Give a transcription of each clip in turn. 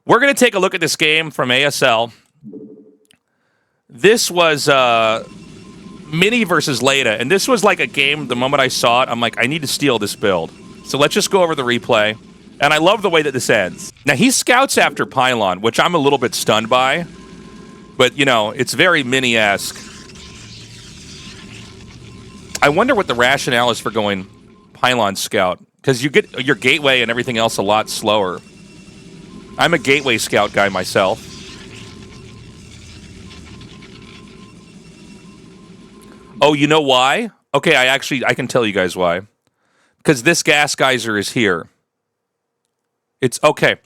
We're going to take a look at this game from ASL. This was Mini versus Leda, and this was like a game, the moment I saw it, I'm like, I need to steal this build. So let's just go over the replay. And I love the way that this ends. Now, he scouts after Pylon, which I'm a little bit stunned by. But, you know, it's very Mini-esque. I wonder what the rationale is for going Pylon Scout. Because you get your gateway and everything else a lot slower. I'm a gateway scout guy myself. Oh, you know why? Okay, I can tell you guys why. Because this gas geyser is here. It's okay.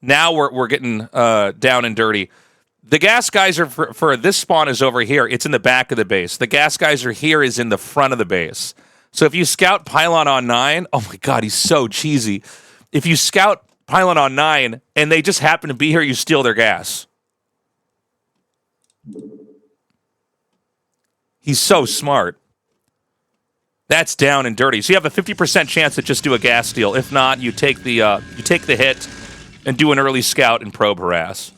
Now we're getting down and dirty. The gas geyser for this spawn is over here. It's in the back of the base. The gas geyser here is in the front of the base. So if you scout Pylon on 9, oh my god, he's so cheesy. If you scout Pylon on 9 and they just happen to be here, you steal their gas. He's so smart. That's down and dirty. So you have a 50% chance to just do a gas steal. If not, you take the hit and do an early scout and probe harass.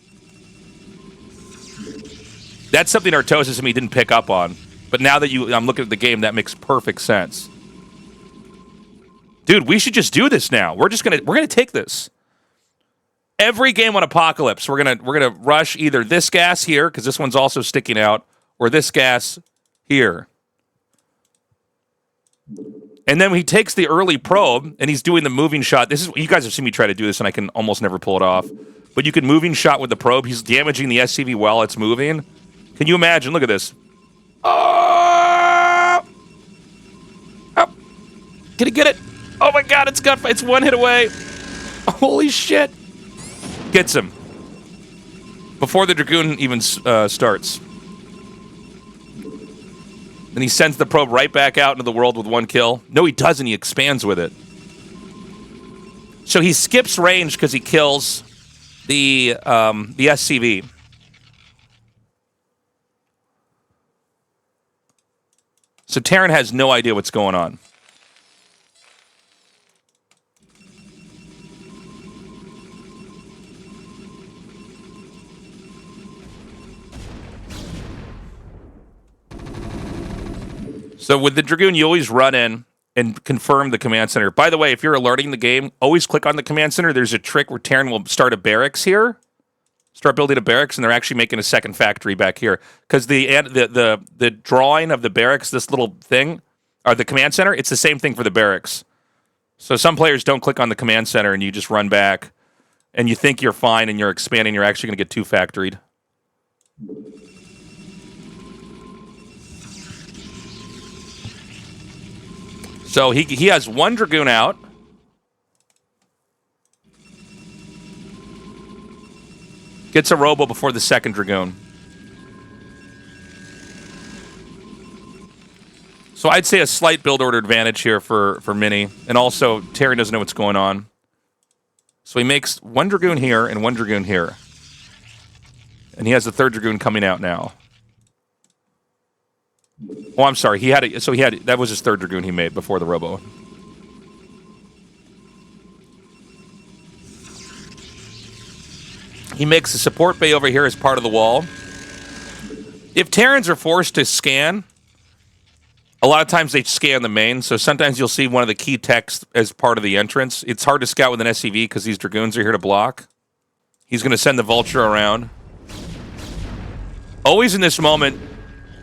That's something Artosis and me didn't pick up on. But now that I'm looking at the game, that makes perfect sense. Dude, we should just do this now. We're gonna take this. Every game on Apocalypse, we're gonna rush either this gas here, because this one's also sticking out, or this gas here. And then he takes the early probe, and he's doing the moving shot. You guys have seen me try to do this, and I can almost never pull it off. But you can moving shot with the probe. He's damaging the SCV while it's moving. Can you imagine? Look at this. Oh! Oh! Can he get it? Oh my god, it's one hit away. Holy shit. Gets him. Before the Dragoon even starts. Then he sends the probe right back out into the world with one kill. No, he doesn't. He expands with it. So he skips range because he kills the SCV. So Terran has no idea what's going on. So with the Dragoon, you always run in and confirm the command center. By the way, if you're alerting the game, always click on the command center. There's a trick where Terran will start a barracks here. Start building a barracks, and they're actually making a second factory back here. Because the drawing of the barracks, this little thing, or the command center, it's the same thing for the barracks. So some players don't click on the command center, and you just run back, and you think you're fine, and you're expanding, you're actually going to get two factoried. So he has one Dragoon out. Gets a Robo before the second Dragoon. So I'd say a slight build order advantage here for Mini. And also, Terry doesn't know what's going on. So he makes one Dragoon here and one Dragoon here. And he has the third Dragoon coming out now. Oh, I'm sorry. That was his third Dragoon he made before the Robo. He makes the support bay over here as part of the wall. If Terrans are forced to scan, a lot of times they scan the main, so sometimes you'll see one of the key techs as part of the entrance. It's hard to scout with an SCV because these Dragoons are here to block. He's going to send the Vulture around. Always in this moment,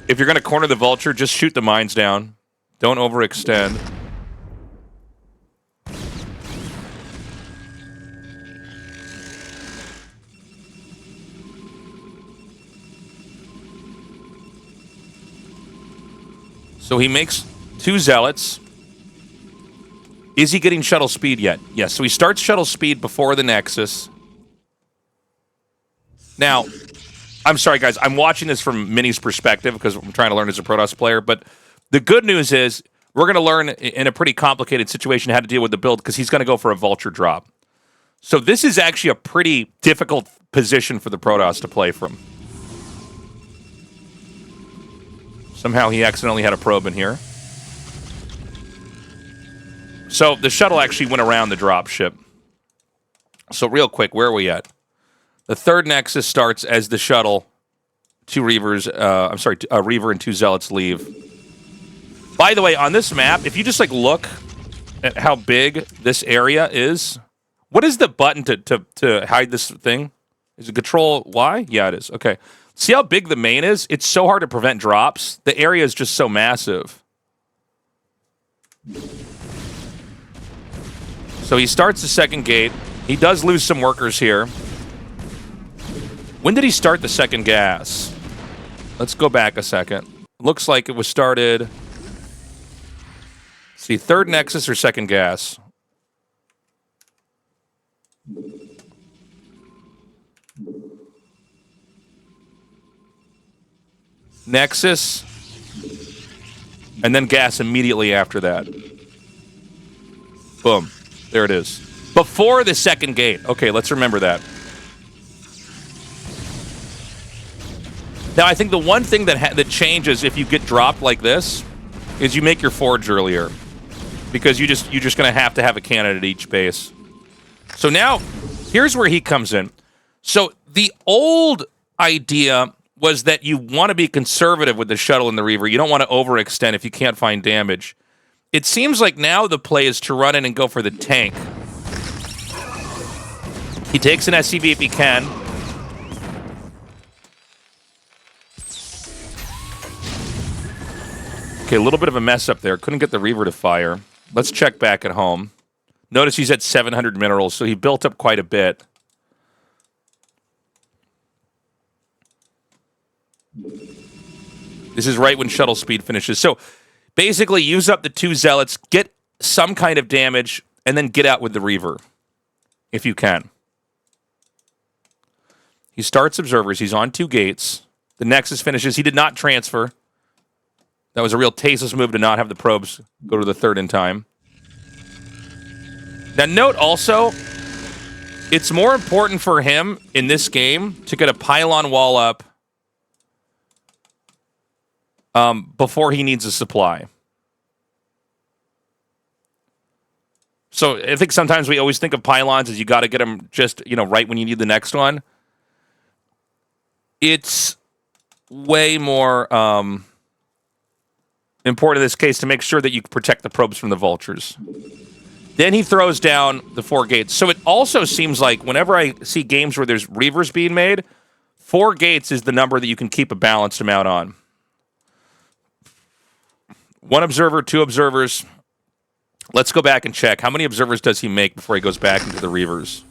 if you're going to corner the Vulture, just shoot the mines down. Don't overextend. So he makes two Zealots. Is he getting shuttle speed yet? Yes, so he starts shuttle speed before the Nexus. Now, I'm sorry, guys. I'm watching this from Mini's perspective because I'm trying to learn as a Protoss player. But the good news is we're going to learn in a pretty complicated situation how to deal with the build because he's going to go for a Vulture drop. So this is actually a pretty difficult position for the Protoss to play from. Somehow he accidentally had a probe in here. So the shuttle actually went around the drop ship. So real quick, where are we at? The third Nexus starts as the shuttle. Two Reavers, a Reaver and two Zealots leave. By the way, on this map, if you just like look at how big this area is, what is the button to hide this thing? Is it Control Y? Yeah, it is. Okay. See how big the main is? It's so hard to prevent drops. The area is just so massive. So he starts the second gate. He does lose some workers here. When did he start the second gas? Let's go back a second. Looks like it was started... Let's see, third Nexus or second gas? Nexus. And then gas immediately after that. Boom. There it is. Before the second gate. Okay, let's remember that. Now, I think the one thing that changes if you get dropped like this is you make your forge earlier, because you're just going to have a cannon at each base. So now, here's where he comes in. So the old idea was that you want to be conservative with the shuttle and the Reaver. You don't want to overextend if you can't find damage. It seems like now the play is to run in and go for the tank. He takes an SCV if he can. Okay, a little bit of a mess up there. Couldn't get the Reaver to fire. Let's check back at home. Notice he's at 700 minerals, so he built up quite a bit. This is right when shuttle speed finishes. So basically use up the two Zealots, get some kind of damage, and then get out with the Reaver, if you can. He starts observers. He's on 2 gates. The Nexus finishes. He did not transfer. That was a real tasteless move to not have the probes go to the third in time. Now, note also, it's more important for him in this game to get a pylon wall up before he needs a supply. So I think sometimes we always think of pylons as you got to get them just, right when you need the next one. It's way more important in this case to make sure that you protect the probes from the vultures. Then he throws down the 4 gates. So it also seems like whenever I see games where there's Reavers being made, 4 gates is the number that you can keep a balanced amount on. 1 observer, 2 observers. Let's go back and check. How many observers does he make before he goes back into the Reavers?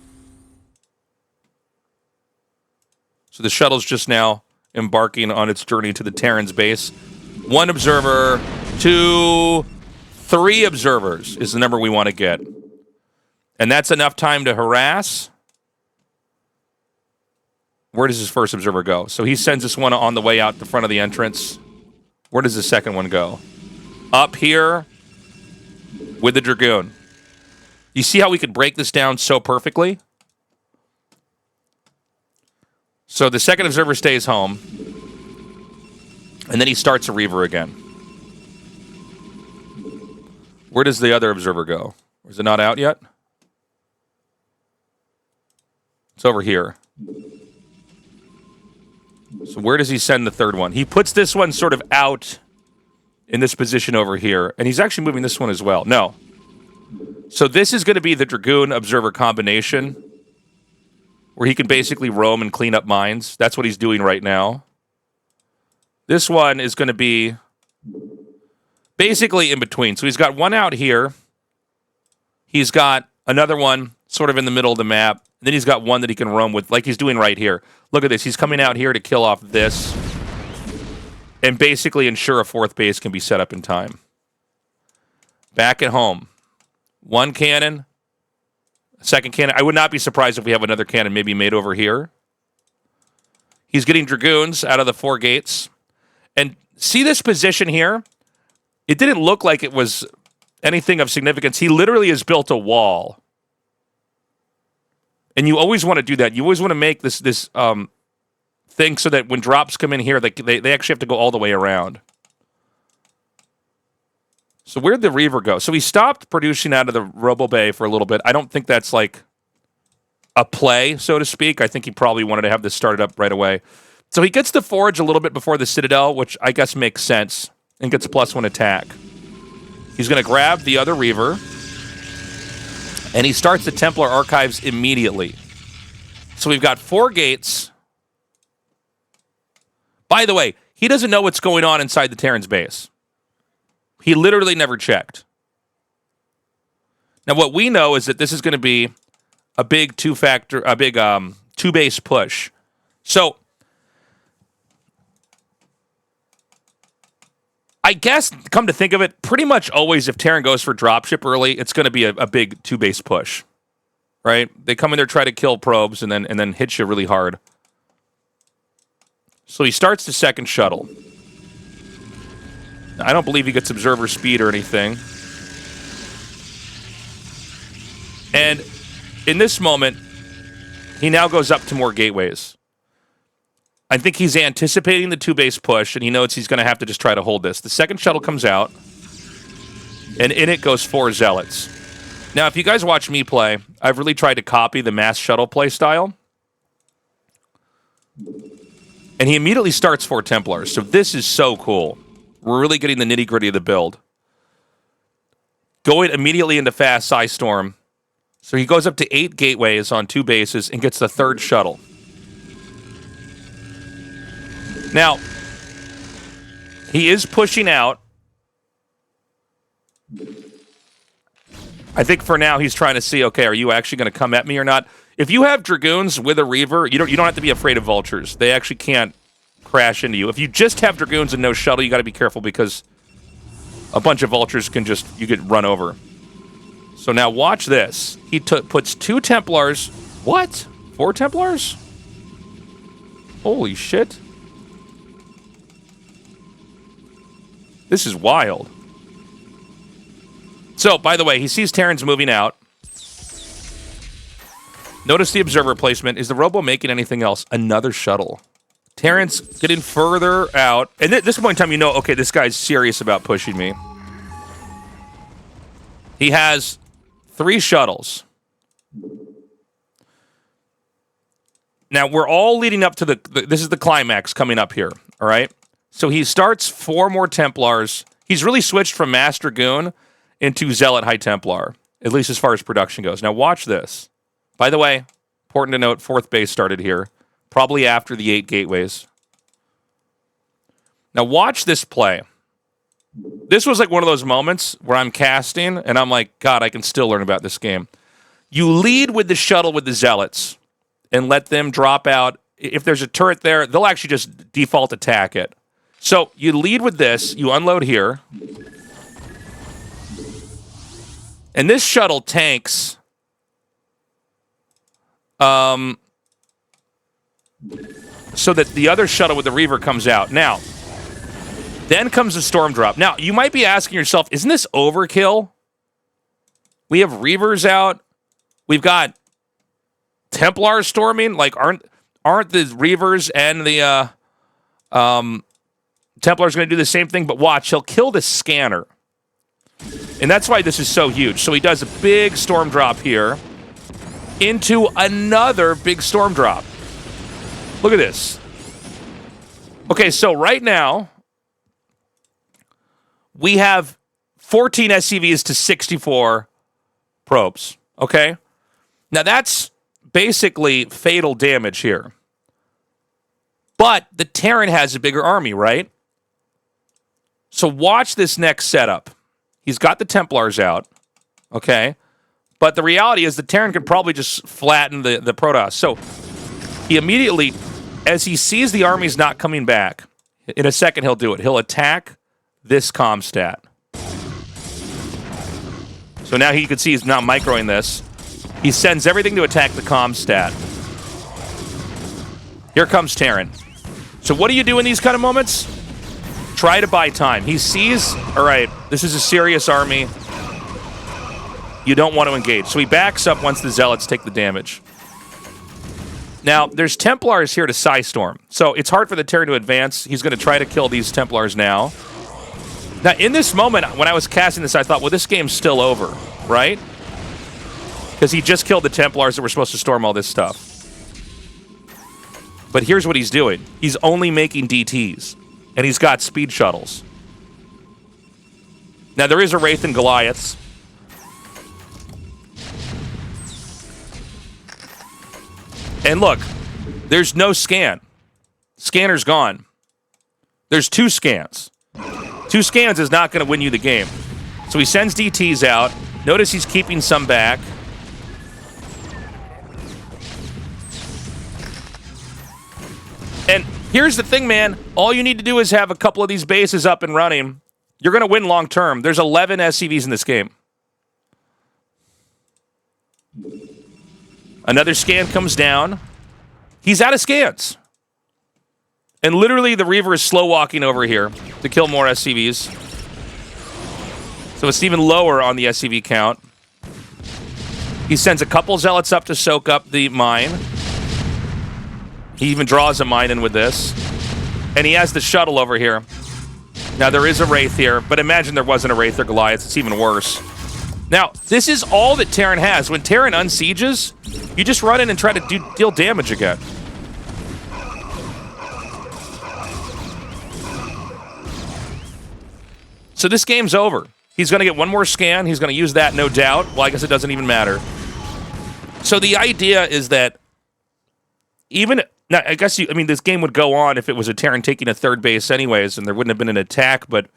So the shuttle's just now embarking on its journey to the Terran's base. 1 observer, 2, 3 observers is the number we want to get. And that's enough time to harass. Where does his first observer go? So he sends this one on the way out the front of the entrance. Where does the second one go? Up here with the Dragoon. You see how we could break this down so perfectly? So the second observer stays home. And then he starts a Reaver again. Where does the other observer go? Is it not out yet? It's over here. So where does he send the third one? He puts this one sort of out in this position over here. And he's actually moving this one as well. No. So this is going to be the Dragoon observer combination, where he can basically roam and clean up mines. That's what he's doing right now. This one is going to be basically in between. So he's got one out here. He's got another one sort of in the middle of the map. And then he's got one that he can roam with, like he's doing right here. Look at this. He's coming out here to kill off this and basically ensure a 4th base can be set up in time. Back at home. 1 cannon. A 2nd cannon. I would not be surprised if we have another cannon maybe made over here. He's getting Dragoons out of the 4 gates. And see this position here? It didn't look like it was anything of significance. He literally has built a wall. And you always want to do that. You always want to make this thing so that when drops come in here, they actually have to go all the way around. So where'd the Reaver go? So he stopped producing out of the Robo Bay for a little bit. I don't think that's like a play, so to speak. I think he probably wanted to have this started up right away. So he gets the Forge a little bit before the Citadel, which I guess makes sense, and gets a +1 attack. He's going to grab the other Reaver, and he starts the Templar Archives immediately. So we've got 4 gates. By the way, he doesn't know what's going on inside the Terran's base. He literally never checked. Now, what we know is that this is going to be a big two-base push. So, I guess, come to think of it, pretty much always if Terran goes for dropship early, it's going to be a big 2-base push, right? They come in there, try to kill probes, and then hit you really hard. So he starts the second shuttle. I don't believe he gets observer speed or anything. And in this moment, he now goes up to more gateways. I think he's anticipating the 2-base push, and he knows he's going to have to just try to hold this. The second shuttle comes out, and in it goes 4 Zealots. Now, if you guys watch me play, I've really tried to copy the mass shuttle play style. And he immediately starts 4 Templars, so this is so cool. We're really getting the nitty-gritty of the build. Going immediately into fast Psystorm. So he goes up to 8 gateways on 2 bases and gets the 3rd shuttle. Now, he is pushing out. I think for now he's trying to see, okay, are you actually going to come at me or not? If you have Dragoons with a Reaver, you don't have to be afraid of Vultures. They actually can't crash into you. If you just have Dragoons and no shuttle, you got to be careful because a bunch of Vultures can you get run over. So now watch this. He puts 2 Templars. What? 4 Templars? Holy shit. This is wild. So, by the way, he sees Terrans moving out. Notice the observer placement. Is the Robo making anything else? Another shuttle. Terrans getting further out. And at this point in time, you know, okay, this guy's serious about pushing me. He has 3 shuttles. Now, we're all leading up to this is the climax coming up here, all right? So he starts 4 more Templars. He's really switched from Mass Dragoon into Zealot High Templar, at least as far as production goes. Now, watch this. By the way, important to note, 4th base started here, probably after the 8 gateways. Now, watch this play. This was like one of those moments where I'm casting, and I'm like, God, I can still learn about this game. You lead with the shuttle with the Zealots and let them drop out. If there's a turret there, they'll actually just default attack it. So you lead with this, you unload here, and this shuttle tanks so that the other shuttle with the Reaver comes out. Now, then comes the Storm Drop. Now, you might be asking yourself, isn't this overkill? We have Reavers out. We've got Templars storming. Like, aren't the Reavers and the Templars going to do the same thing? But watch, he'll kill the scanner. And that's why this is so huge. So he does a big Storm Drop here into another big Storm Drop. Look at this. Okay, so right now, we have 14 SCVs to 64 probes, okay? Now, that's basically fatal damage here. But the Terran has a bigger army, right? So watch this next setup. He's got the Templars out, okay? But the reality is the Terran could probably just flatten the Protoss. So he immediately, as he sees the army's not coming back, in a second he'll do it. He'll attack this comm stat. So now you can see he's now microing this. He sends everything to attack the comm stat. Here comes Terran. So what do you do in these kind of moments? Try to buy time. He sees, all right, this is a serious army. You don't want to engage. So he backs up once the Zealots take the damage. Now, there's Templars here to Psystorm. So it's hard for the Terran to advance. He's going to try to kill these Templars now. Now, in this moment, when I was casting this, I thought, well, this game's still over, right? Because because he just killed the Templars that were supposed to storm all this stuff. But here's what he's doing. He's only making DTs, and he's got speed shuttles. Now, there is a Wraith and Goliaths. And look, there's no scan. Scanner's gone. There's 2 scans. 2 scans is not going to win you the game. So he sends DTs out. Notice he's keeping some back. And here's the thing, man. All you need to do is have a couple of these bases up and running. You're going to win long term. There's 11 SCVs in this game. Another scan comes down. He's out of scans. And literally the Reaver is slow walking over here to kill more SCVs. So it's even lower on the SCV count. He sends a couple Zealots up to soak up the mine. He even draws a mine in with this. And he has the shuttle over here. Now, there is a Wraith here, but imagine there wasn't a Wraith or Goliath. It's even worse. Now, this is all that Terran has. When Terran unsieges, you just run in and try to deal damage again. So this game's over. He's going to get one more scan. He's going to use that, no doubt. Well, I guess it doesn't even matter. So the idea is that even... Now, I guess this game would go on if it was a Terran taking a third base anyways, and there wouldn't have been an attack, but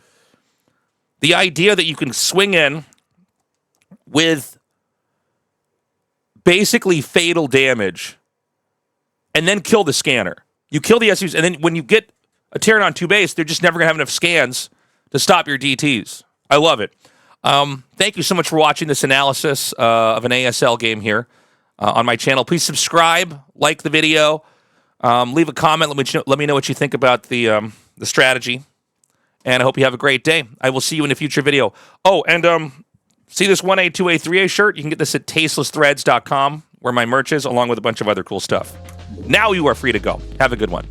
the idea that you can swing in with basically fatal damage and then kill the scanner. You kill the SUs, and then when you get a Terran on 2 base, they're just never going to have enough scans to stop your DTs. I love it. Thank you so much for watching this analysis of an ASL game here on my channel. Please subscribe, like the video. Leave a comment. Let me know what you think about the strategy. And I hope you have a great day. I will see you in a future video. Oh, and see this 1A, 2A, 3A shirt? You can get this at tastelessthreads.com, where my merch is, along with a bunch of other cool stuff. Now you are free to go. Have a good one.